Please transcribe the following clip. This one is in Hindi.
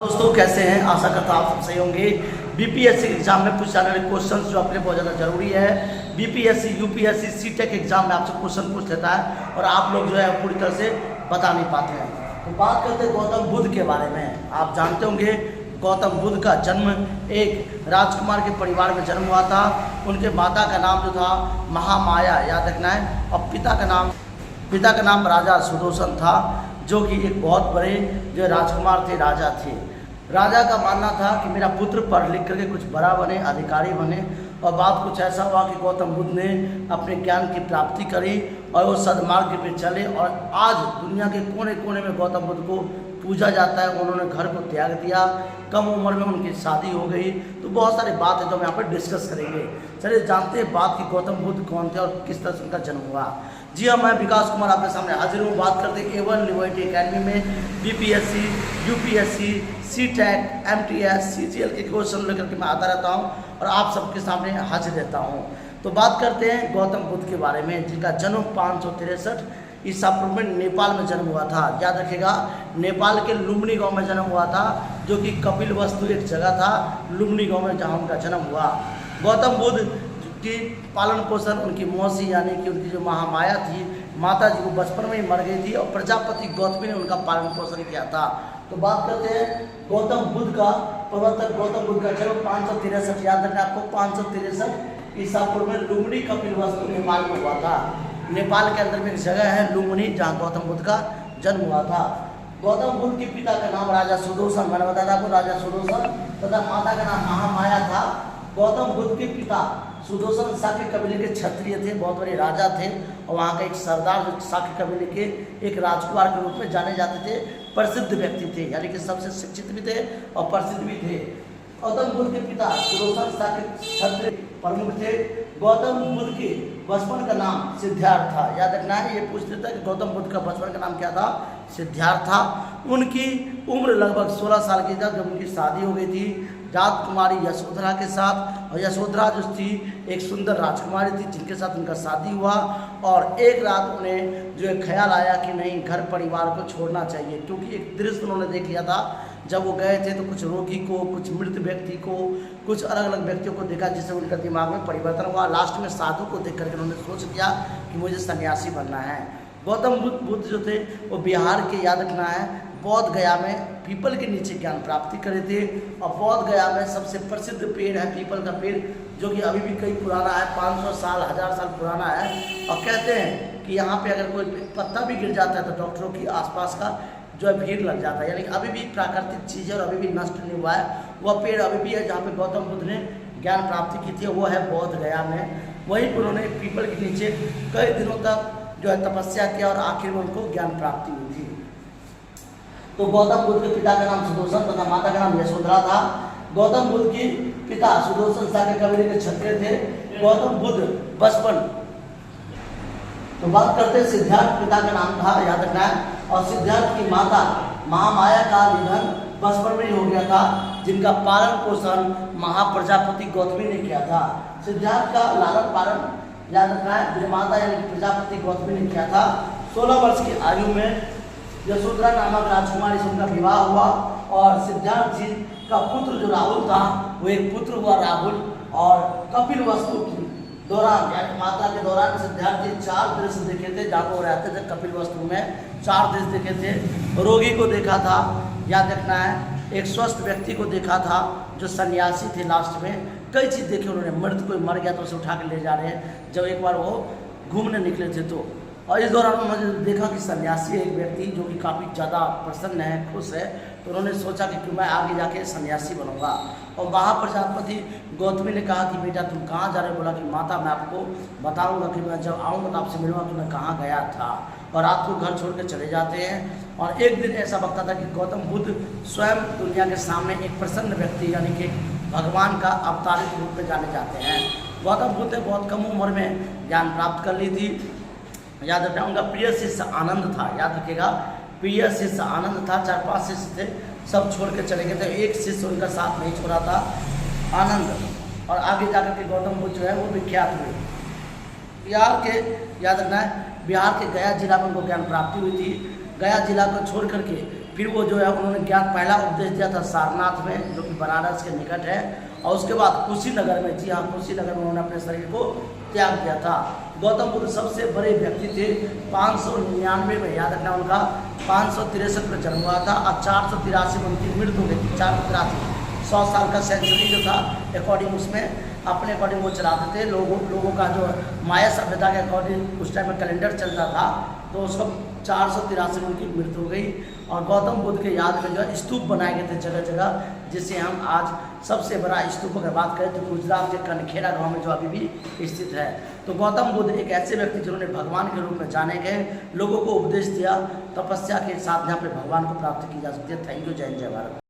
दोस्तों कैसे हैं। आशा करता आप सब सही होंगे। बीपीएससी एग्जाम में पूछे जाने वाले क्वेश्चंस जो आपके लिए बहुत ज़्यादा जरूरी है। बीपीएससी यूपीएससी सीटेक एग्जाम में आपसे क्वेश्चन पूछ लेता है और आप लोग जो है पूरी तरह से बता नहीं पाते हैं। तो बात करते हैं गौतम बुद्ध के बारे में। आप जानते होंगे गौतम बुद्ध का जन्म एक राजकुमार के परिवार में जन्म हुआ था। उनके माता का नाम जो था महामाया, याद रखना है, और पिता का नाम राजा सुदर्शन था, जो कि एक बहुत बड़े जो राजकुमार थे, राजा थे। राजा का मानना था कि मेरा पुत्र पढ़ लिख करके कुछ बड़ा बने, अधिकारी बने। और बात कुछ ऐसा हुआ कि गौतम बुद्ध ने अपने ज्ञान की प्राप्ति करी और वो सदमार्ग पे चले और आज दुनिया के कोने कोने में गौतम बुद्ध को पूजा जाता है। उन्होंने घर को त्याग दिया, कम उम्र में उनकी शादी हो गई। तो बहुत सारी बात है जो हम यहाँ पर डिस्कस करेंगे। चलिए जानते हैं बात कि गौतम बुद्ध कौन थे और किस तरह से उनका जन्म हुआ। जी हाँ, मैं विकास कुमार आपके सामने हाजिर हूँ। बात करते हैं A1 लिबर्टी एकेडमी में बीपीएससी, यूपीएससी, सीटेक, एमटीएस, सीजीएल के क्वेश्चन लेकर के मैं आता रहता हूँ और आप सबके सामने हाजिर रहता हूँ। तो बात करते हैं गौतम बुद्ध के बारे में, जिनका जन्म 563 ईसा पूर्व में नेपाल में जन्म हुआ था। याद रखिएगा, नेपाल के लुम्बिनी गांव में जन्म हुआ था, जो कि कपिलवस्तु एक जगह था लुम्बिनी गांव में, जहां उनका जन्म हुआ। गौतम बुद्ध की पालन पोषण उनकी मौसी यानी कि उनकी जो महामाया थी, माता जी, को बचपन में ही मर गई थी और प्रजापति गौतमी ने उनका पालन पोषण किया था। तो बात करते हैं गौतम बुद्ध का प्रवर्तक गौतम बुद्ध का जन्म 563, याद रखना आपको, 563 ईसा पूर्व में लुम्बिनी कपिलवस्तु नेपाल में हुआ था। नेपाल के अंदर में एक जगह है लुम्बिनी, जहाँ गौतम बुद्ध का जन्म हुआ था। गौतम बुद्ध के पिता का नाम राजा सुदर्शन, मैंने बताया था आपको, राजा सुदर्शन, तथा माता का नाम महामाया था। गौतम बुद्ध के पिता सुदर्शन शाक्य कबीले के क्षत्रिय थे, बहुत बड़े राजा थे और वहाँ का एक सरदार जो शाक्य कबीले के एक राजकुमार के रूप में जाने जाते थे, प्रसिद्ध व्यक्ति थे, यानी कि सबसे शिक्षित भी थे और प्रसिद्ध भी थे। गौतम बुद्ध के पिता सुदर्शन शाक्य क्षत्रिय प्रमुख थे। गौतम बुद्ध के बचपन का नाम सिद्धार्थ था। याद रखना है, ये पूछते थे कि गौतम बुद्ध का बचपन का नाम क्या था, सिद्धार्थ था। उनकी उम्र लगभग 16 साल की थी जब उनकी शादी हो गई थी राजकुमारी यशोधरा के साथ। और यशोधरा जो थी एक सुंदर राजकुमारी थी, जिनके साथ उनका शादी हुआ। और एक रात उन्हें जो है ख्याल आया कि नहीं, घर परिवार को छोड़ना चाहिए, क्योंकि एक दृश्य उन्होंने देख लिया था जब वो गए थे। तो कुछ रोगी को, कुछ मृत व्यक्ति को, कुछ अलग अलग व्यक्तियों को देखा, जिससे उनका दिमाग में परिवर्तन हुआ। लास्ट में साधु को देख करके उन्होंने सोच लिया कि मुझे सन्यासी बनना है। गौतम बुद्ध जो थे वो बिहार के, याद रखना है, बौद्ध गया में पीपल के नीचे ज्ञान प्राप्ति करे थे। और बौद्ध गया में सबसे प्रसिद्ध पेड़ है पीपल का पेड़, जो कि अभी भी कई पुराना है, 500 साल 1000 साल पुराना है। और कहते हैं कि यहाँ पे अगर कोई पत्ता भी गिर जाता है तो डॉक्टरों की आसपास का जो है भीड़ लग जाता है। यानी कि अभी भी प्राकृतिक चीज़ है और अभी भी नष्ट नहीं हुआ है। वह पेड़ अभी भी है जहाँ पे गौतम बुद्ध ने ज्ञान प्राप्ति की थी, वो है बौद्ध गया में। वहीं पर उन्होंने पीपल के नीचे कई दिनों तक जो है तपस्या किया और आखिर में उनको ज्ञान प्राप्ति हुई थी। तो गौतम बुद्ध के पिता का नाम सुदर्शन तथा माता का नाम यशोधरा था। गौतम बुद्ध के पिता सुदर्शन शाक्य कबीले के क्षत्रिय थे। गौतम बुद्ध बचपन, तो बात करते हैं सिद्धार्थ पिता का नाम था, याद रखना है। और सिद्धार्थ की माता महामाया का निधन बचपन में ही हो गया था, जिनका पालन पोषण महाप्रजापति गौतमी ने किया था। सिद्धार्थ का लालन पालन, याद रखना है, माता यानी प्रजापति गौतमी ने किया था। 16 वर्ष की आयु में यशोधरा नामक राजकुमारी से उनका विवाह हुआ और सिद्धार्थ जी का पुत्र जो राहुल था, वो एक पुत्र हुआ राहुल। और कपिलवस्तु की दौरान, यानी माता के दौरान, सिद्धार्थ जी 4 दृश्य देखे थे जहाँ वो रहते थे कपिलवस्तु में। 4 दृश्य देखे थे। रोगी को देखा था, याद रखना है, एक स्वस्थ व्यक्ति को देखा था जो सन्यासी थे। लास्ट में कई चीज़ देखी उन्होंने, मृत कोई मर गया तो उसे उठा के ले जा रहे हैं जब एक बार वो घूमने निकले थे तो। और इस दौरान उन्होंने देखा कि सन्यासी है एक व्यक्ति जो कि काफ़ी ज़्यादा प्रसन्न है, खुश है। तो उन्होंने सोचा कि क्यों मैं आगे जाके सन्यासी बनूंगा। और महाप्रजापति गौतमी ने कहा कि बेटा तुम कहाँ जा रहे हो। बोला कि माता मैं आपको बताऊंगा कि मैं जब आऊँगा तो आपसे मिलूंगा कि मैं कहाँ गया था। और रात को घर छोड़ कर चले जाते हैं। और एक दिन ऐसा वक्त था कि गौतम बुद्ध स्वयं दुनिया के सामने एक प्रसन्न व्यक्ति यानी कि भगवान का अवतारित रूप में जाने जाते हैं। गौतम बुद्ध ने बहुत कम उम्र में ज्ञान प्राप्त कर ली थी। याद रखना, उनका प्रिय शिष्य आनंद था। याद रखिएगा, प्रिय शिष्य आनंद था। 4-5 शिष्य थे, सब छोड़ के चले गए थे। एक शिष्य उनका साथ नहीं छोड़ा था, आनंद। और आगे जाकर के गौतम बुद्ध जो है वो विख्यात हुए। बिहार के, याद रखना है, बिहार के गया जिला में उनको ज्ञान प्राप्ति हुई थी। गया जिला को छोड़ करके फिर वो जो है उन्होंने ज्ञान पहला उपदेश दिया था सारनाथ में, जो कि बनारस के निकट है, और उसके बाद कुशीनगर में, जी हाँ कुशीनगर में उन्होंने अपने शरीर को त्याग दिया था। गौतम बुद्ध सबसे बड़े व्यक्ति थे। 599 में, याद रखना, उनका 563 में जन्म हुआ था और 483 में उनकी मृत्यु हो गई थी। 483 100 साल का सेंचुरी जो था अकॉर्डिंग उसमें अपने अकॉर्डिंग वो चलाते थे। लोगों का जो माया सभ्यता के अकॉर्डिंग उस टाइम में कैलेंडर चलता था, तो उसको 483 में उनकी मृत्यु हो गई। और गौतम बुद्ध के याद में जो है स्तूप बनाए गए थे जगह जगह, जिसे हम आज सबसे बड़ा स्तूप अगर बात करें तो गुजरात के कनखेड़ा गांव में जो अभी भी स्थित है। तो गौतम बुद्ध एक ऐसे व्यक्ति जिन्होंने भगवान के रूप में जाने गए, लोगों को उपदेश दिया, तपस्या के साथ यहाँ पे भगवान को प्राप्त की जा सकती है। Thank you. जय हिंद, जय भारत।